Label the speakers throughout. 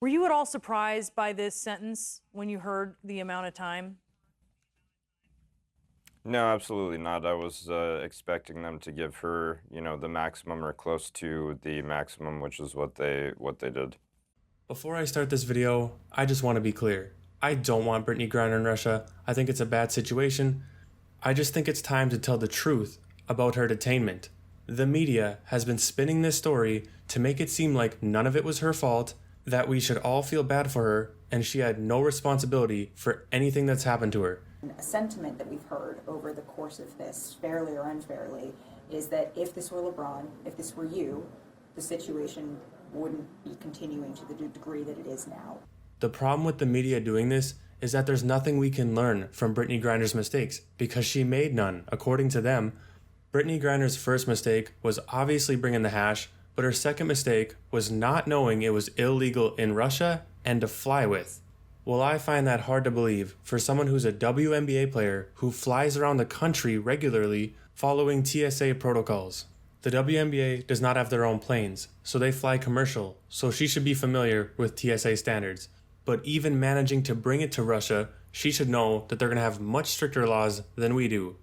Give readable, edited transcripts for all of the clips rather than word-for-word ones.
Speaker 1: Were you at all surprised by this sentence when you heard the amount of time?
Speaker 2: No, absolutely not. I was expecting them to give her, the maximum or close to the maximum, which is what they did.
Speaker 3: Before I start this video, I just want to be clear. I don't want Brittney Griner in Russia. I think it's a bad situation. I just think it's time to tell the truth about her detainment. The media has been spinning this story to make it seem like none of it was her fault, that we should all feel bad for her, and she had no responsibility for anything that's happened to her.
Speaker 4: A sentiment that we've heard over the course of this, fairly or unfairly, is that if this were LeBron, if this were you, the situation wouldn't be continuing to the degree that it is now.
Speaker 3: The problem with the media doing this is that there's nothing we can learn from Brittney Griner's mistakes, because she made none, according to them. Brittney Griner's first mistake was obviously bringing the hash, but her second mistake was not knowing it was illegal in Russia and to fly with. Well, I find that hard to believe for someone who's a WNBA player who flies around the country regularly following TSA protocols. The WNBA does not have their own planes, so they fly commercial, so she should be familiar with TSA standards. But even managing to bring it to Russia, she should know that they're going to have much stricter laws than we do.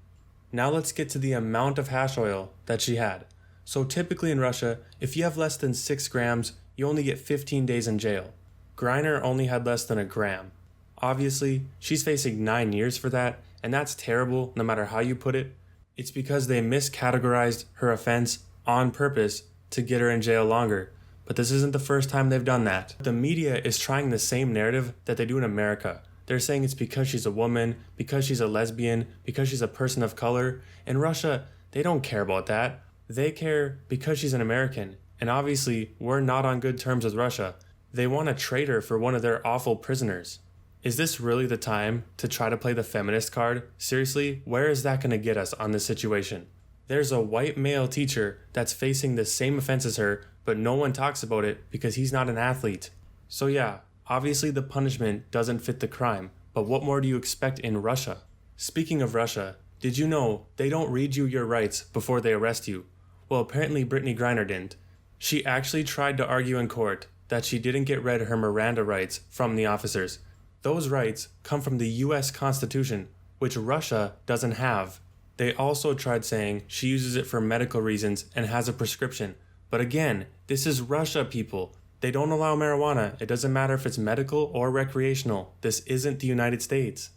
Speaker 3: Now let's get to the amount of hash oil that she had. So typically in Russia, if you have less than 6 grams, you only get 15 days in jail. Griner only had less than a gram. Obviously, she's facing 9 years for that, and that's terrible no matter how you put it. It's because they miscategorized her offense on purpose to get her in jail longer. But this isn't the first time they've done that. The media is trying the same narrative that they do in America. They're saying it's because she's a woman, because she's a lesbian, because she's a person of color. In Russia, they don't care about that. They care because she's an American. And obviously, we're not on good terms with Russia. They want to trade her for one of their awful prisoners. Is this really the time to try to play the feminist card? Seriously, where is that going to get us on this situation? There's a white male teacher that's facing the same offense as her, but no one talks about it because he's not an athlete. So yeah, obviously the punishment doesn't fit the crime, but what more do you expect in Russia? Speaking of Russia, did you know they don't read you your rights before they arrest you? Well, apparently Brittney Griner didn't. She actually tried to argue in court that she didn't get read her Miranda rights from the officers. Those rights come from the US Constitution, which Russia doesn't have. They also tried saying she uses it for medical reasons and has a prescription. But again, this is Russia, people. They don't allow marijuana. It doesn't matter if it's medical or recreational. This isn't the United States.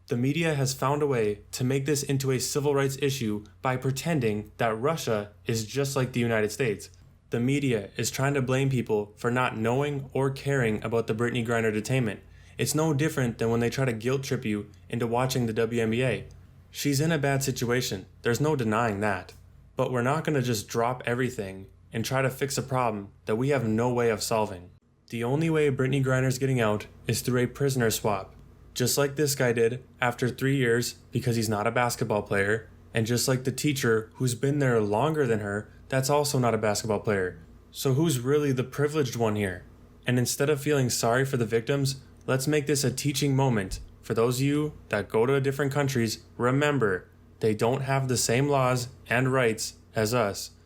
Speaker 3: The media has found a way to make this into a civil rights issue by pretending that Russia is just like the United States. The media is trying to blame people for not knowing or caring about the Brittney Griner detainment. It's no different than when they try to guilt trip you into watching the WNBA. She's in a bad situation, there's no denying that. But we're not going to just drop everything and try to fix a problem that we have no way of solving. The only way Brittney Griner's getting out is through a prisoner swap. Just like this guy did after 3 years because he's not a basketball player, and just like the teacher who's been there longer than her, that's also not a basketball player. So who's really the privileged one here? And instead of feeling sorry for the victims, let's make this a teaching moment. For those of you that go to different countries, remember, they don't have the same laws and rights as us.